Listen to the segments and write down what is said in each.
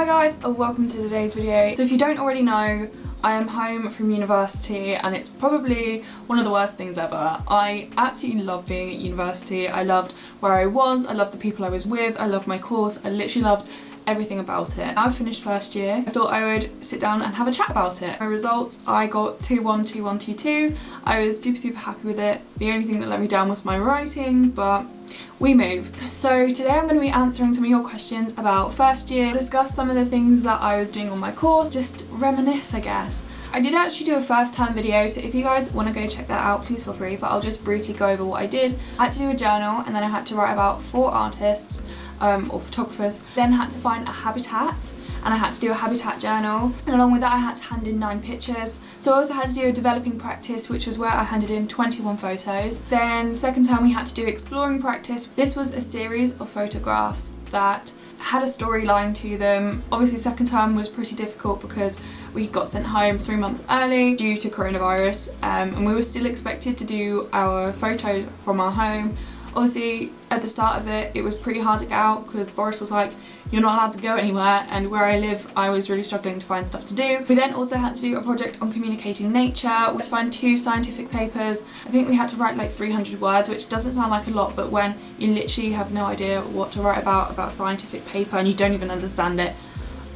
Hi guys, and welcome to today's video. So if you don't already know, I am home from university and it's probably one of the worst things ever. I absolutely love being at university. I loved where I was, I loved the people I was with, I loved my course, I literally loved everything about it. I've finished first year. I thought I would sit down and have a chat about it. My results, I got 2-1, 2-1, 2-2. I was super happy with it. The only thing that let me down was my writing, but we move. So today I'm going to be answering some of your questions about first year, discuss some of the things that I was doing on my course, just reminisce I guess. I did actually do a first term video, so if you guys want to go check that out, please feel free, but I'll just briefly go over what I did. I had to do a journal and then I had to write about 4 artists or photographers, then had to find a habitat and I had to do a habitat journal, and along with that I had to hand in 9 pictures. So I also had to do a developing practice, which was where I handed in 21 photos. Then second term we had to do exploring practice. This was a series of photographs that had a storyline to them. Obviously second term was pretty difficult because we got sent home 3 months early due to coronavirus, and we were still expected to do our photos from our home. Obviously at the start of it, it was pretty hard to get out because Boris was like, you're not allowed to go anywhere, and where I live I was really struggling to find stuff to do. We then also had to do a project on communicating nature. We had to find 2 scientific papers. I think we had to write like 300 words, which doesn't sound like a lot, but when you literally have no idea what to write about scientific paper and you don't even understand it,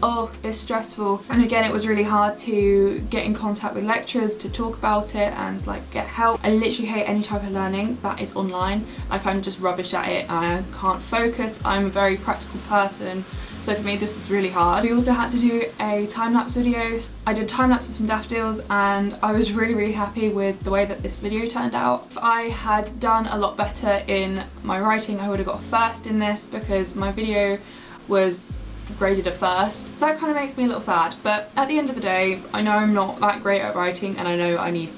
oh, it's stressful. And again, it was really hard to get in contact with lecturers to talk about it and like get help. I literally hate any type of learning that is online. Like, I'm just rubbish at it. I can't focus. I'm a very practical person. So for me this was really hard. We also had to do a time-lapse video. I did time lapses from daffodils and I was really happy with the way that this video turned out. If I had done a lot better in my writing, I would have got a first in this because my video was graded at first. So that kind of makes me a little sad, but at the end of the day I know I'm not that great at writing and I know I need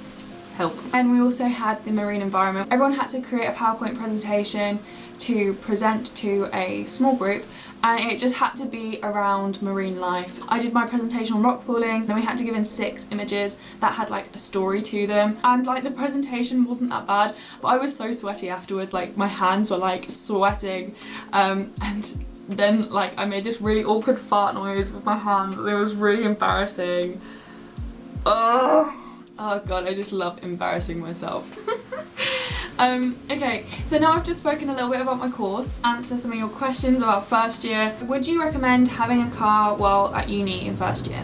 help. And we also had the marine environment. Everyone had to create a PowerPoint presentation to present to a small group, and it just had to be around marine life. I did my presentation on rock pooling, then we had to give in 6 images that had like a story to them, and like the presentation wasn't that bad, but I was so sweaty afterwards, like my hands were like sweating, and then like I made this really awkward fart noise with my hands. It was really embarrassing. Oh god, I just love embarrassing myself. Okay, so now I've just spoken a little bit about my course, answer some of your questions about first year. Would you recommend having a car while at uni in first year?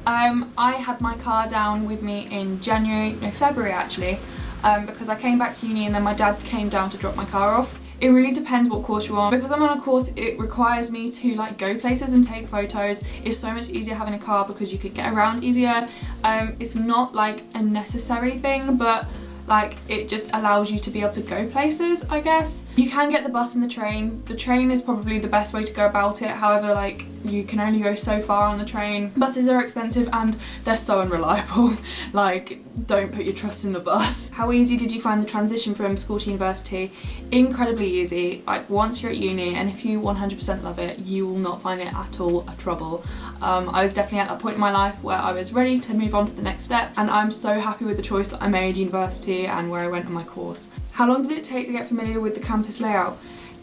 I had my car down with me in February actually, because I came back to uni and then my dad came down to drop my car off. It really depends what course you're on. Because I'm on a course, it requires me to like go places and take photos. It's so much easier having a car because you could get around easier. It's not like a necessary thing, but like it just allows you to be able to go places, I guess. You can get the bus and the train. The train is probably the best way to go about it. However, like you can only go so far on the train. Buses are expensive and they're so unreliable. Like, don't put your trust in the bus. How easy did you find the transition from school to university? Incredibly easy. Like, once you're at uni, and if you 100% love it, you will not find it at all a trouble. I was definitely at that point in my life where I was ready to move on to the next step, and I'm so happy with the choice that I made, university and where I went on my course. How long did it take to get familiar with the campus layout?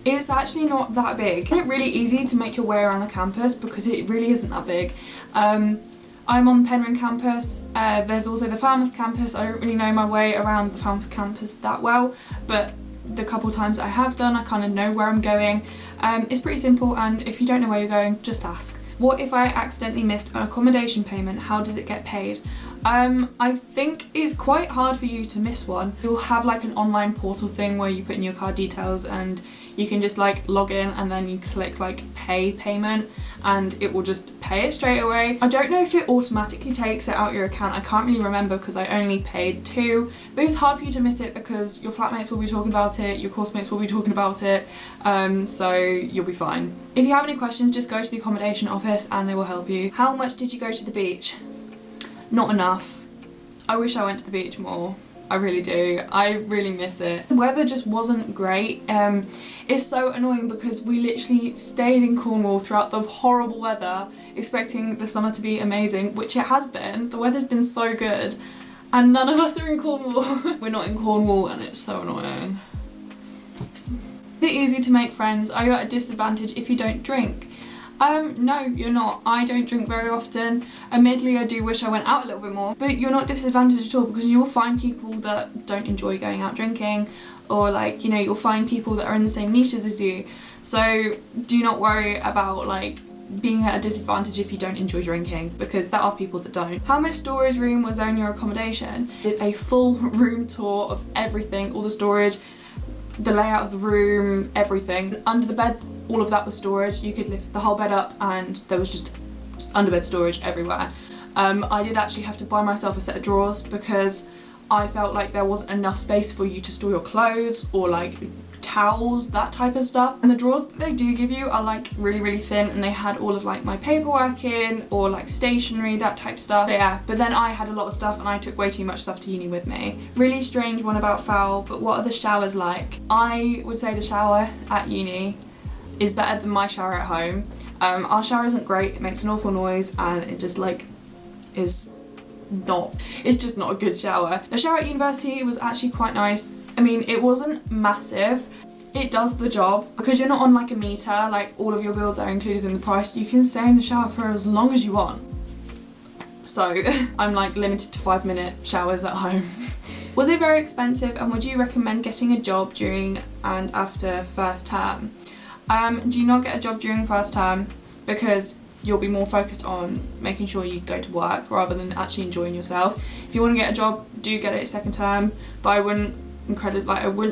It's actually not that big. It's really easy to make your way around the campus because it really isn't that big. I'm on Penryn campus, there's also the Falmouth campus. I don't really know my way around the Falmouth campus that well, but the couple times I have done, I kind of know where I'm going. It's pretty simple, and if you don't know where you're going, just ask. What if I accidentally missed an accommodation payment? How does it get paid? I think it's quite hard for you to miss one. You'll have like an online portal thing where you put in your card details and you can just like log in and then you click like pay payment and it will just pay it straight away. I don't know if it automatically takes it out your account. I can't really remember because I only paid 2, but it's hard for you to miss it because your flatmates will be talking about it, your course mates will be talking about it, so you'll be fine. If you have any questions, just go to the accommodation office and they will help you. How much did you go to the beach? Not enough. I wish I went to the beach more. I really do. I really miss it. The weather just wasn't great. It's so annoying because we literally stayed in Cornwall throughout the horrible weather, expecting the summer to be amazing, which it has been. The weather's been so good, and none of us are in Cornwall. We're not in Cornwall and it's so annoying. Is it easy to make friends? Are you at a disadvantage if you don't drink? No, you're not. I don't drink very often. Admittedly, I do wish I went out a little bit more, but you're not disadvantaged at all, because you'll find people that don't enjoy going out drinking, or like, you know, you'll find people that are in the same niches as you. So do not worry about like being at a disadvantage if you don't enjoy drinking, because there are people that don't. How much storage room was there in your accommodation? Did a full room tour of everything, all the storage, the layout of the room, everything. Under the bed, all of that was storage. You could lift the whole bed up and there was just underbed storage everywhere. I did actually have to buy myself a set of drawers because I felt like there wasn't enough space for you to store your clothes or like towels, that type of stuff. And the drawers that they do give you are like really, really thin, and they had all of like my paperwork in, or like stationery, that type of stuff. But yeah, but then I had a lot of stuff and I took way too much stuff to uni with me. Really strange one about Fowl, but what are the showers like? I would say the shower at uni is better than my shower at home. Our shower isn't great, it makes an awful noise, and it just like is not, it's just not a good shower. The shower at university was actually quite nice. I mean, it wasn't massive. It does the job. Because you're not on like a meter, like all of your bills are included in the price, you can stay in the shower for as long as you want. So I'm like limited to 5-minute showers at home. Was it very expensive, and would you recommend getting a job during and after first term? Do not get a job during first term, because you'll be more focused on making sure you go to work rather than actually enjoying yourself. If you want to get a job, do get it second term, but I wouldn't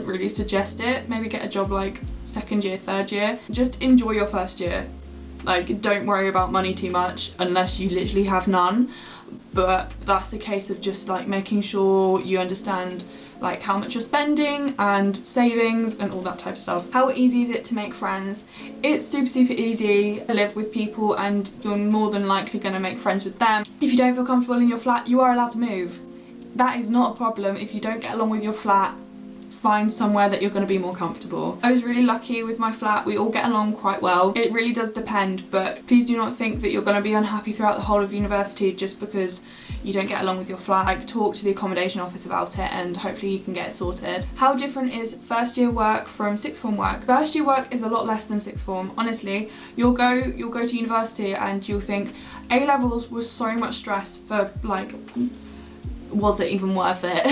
really suggest it. Maybe get a job like second year, third year. Just enjoy your first year. Like, don't worry about money too much unless you literally have none. But that's a case of just like making sure you understand like how much you're spending and savings and all that type of stuff. How easy is it to make friends? It's super, super easy to live with people, and you're more than likely going to make friends with them. If you don't feel comfortable in your flat, you are allowed to move. That is not a problem. If you don't get along with your flat, find somewhere that you're going to be more comfortable. I was really lucky with my flat. We all get along quite well. It really does depend, but please do not think that you're going to be unhappy throughout the whole of university just because you don't get along with your flat. Like, talk to the accommodation office about it and hopefully you can get it sorted. How different is first year work from sixth form work? First year work is a lot less than sixth form. Honestly, you'll go to university and you'll think A-levels was so much stress for like, was it even worth it?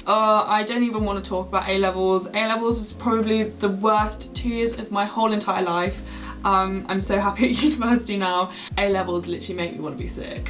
I don't even want to talk about A-levels. A-levels is probably the worst 2 years of my whole entire life. I'm so happy at university now. A-levels literally make me want to be sick.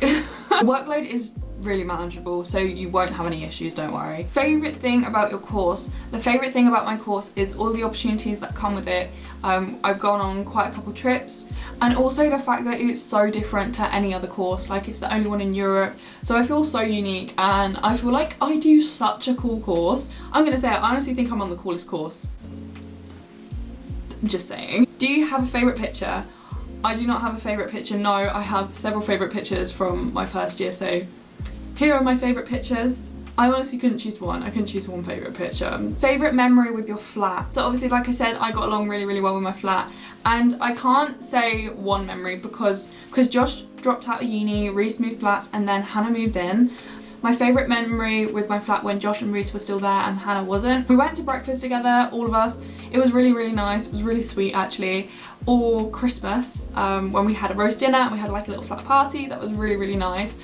Workload is really manageable, so you won't have any issues, don't worry. Favourite thing about your course? The favourite thing about my course is all the opportunities that come with it. I've gone on quite a couple trips, and also the fact that it's so different to any other course. Like, it's the only one in Europe, so I feel so unique and I feel like I do such a cool course. I'm gonna say it, I honestly think I'm on the coolest course. Just saying. Do you have a favourite picture? I do not have a favourite picture, no. I have several favourite pictures from my first year, so here are my favourite pictures. I honestly couldn't choose one. I couldn't choose one favourite picture. Favourite memory with your flat? So obviously, like I said, I got along really, really well with my flat, and I can't say one memory because Josh dropped out of uni, Reese moved flats, and then Hannah moved in. My favourite memory with my flat when Josh and Reese were still there and Hannah wasn't. We went to breakfast together, all of us. It was really, really nice. It was really sweet, actually. Or Christmas, when we had a roast dinner and we had like a little flat party. That was really, really nice.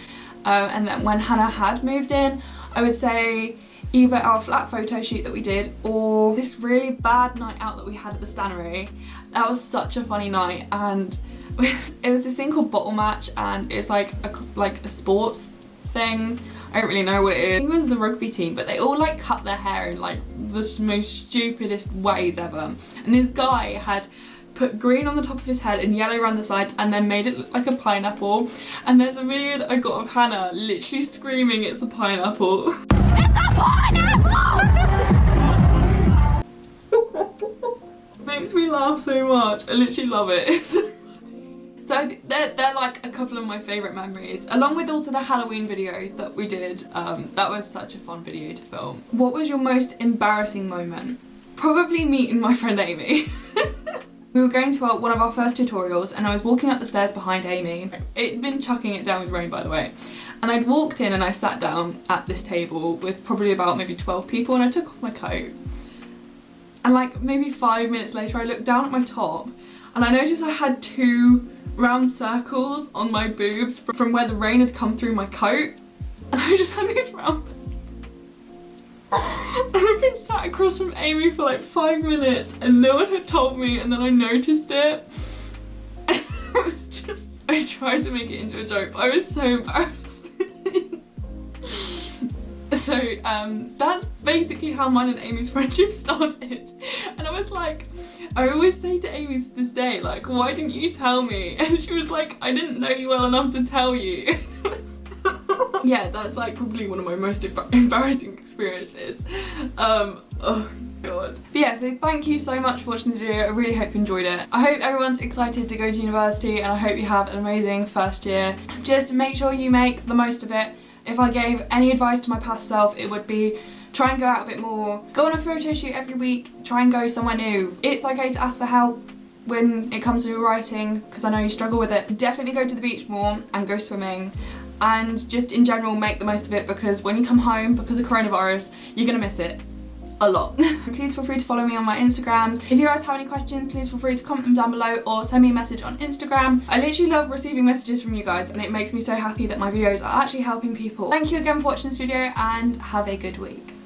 And then when Hannah had moved in, I would say either our flat photo shoot that we did or this really bad night out that we had at the Stannery. That was such a funny night, and it was this thing called Bottle Match, and it's like a sports thing. I don't really know what it is. I think it was the rugby team, but they all like cut their hair in like the most stupidest ways ever. And this guy had put green on the top of his head and yellow around the sides and then made it look like a pineapple. And there's a video that I got of Hannah literally screaming, "It's a pineapple." It's a pineapple! Makes me laugh so much. I literally love it. So they're like a couple of my favourite memories, along with also the Halloween video that we did. That was such a fun video to film. What was your most embarrassing moment? Probably meeting my friend Amy. We were going to one of our first tutorials and I was walking up the stairs behind Amy. It'd been chucking it down with rain, by the way. And I'd walked in and I sat down at this table with probably about maybe 12 people, and I took off my coat. And like maybe 5 minutes later I looked down at my top and I noticed I had 2 round circles on my boobs from where the rain had come through my coat, and I just had these round. And I've been sat across from Amy for like 5 minutes and no one had told me, and then I noticed it. And it was just, I tried to make it into a joke, but I was so embarrassed. So that's basically how mine and Amy's friendship started. And I was like, I always say to Amy to this day, like, why didn't you tell me? And she was like, I didn't know you well enough to tell you. Yeah, that's like probably one of my most embarrassing experiences. Oh god. But yeah, so thank you so much for watching the video. I really hope you enjoyed it. I hope everyone's excited to go to university, and I hope you have an amazing first year. Just make sure you make the most of it. If I gave any advice to my past self, it would be try and go out a bit more. Go on a photo shoot every week. Try and go somewhere new. It's okay to ask for help when it comes to writing, because I know you struggle with it. Definitely go to the beach more and go swimming. And just in general make the most of it, because when you come home, because of coronavirus, you're gonna miss it a lot. Please feel free to follow me on my Instagrams. If you guys have any questions, please feel free to comment them down below or send me a message on Instagram. I literally love receiving messages from you guys, and it makes me so happy that my videos are actually helping people. Thank you again for watching this video, and have a good week.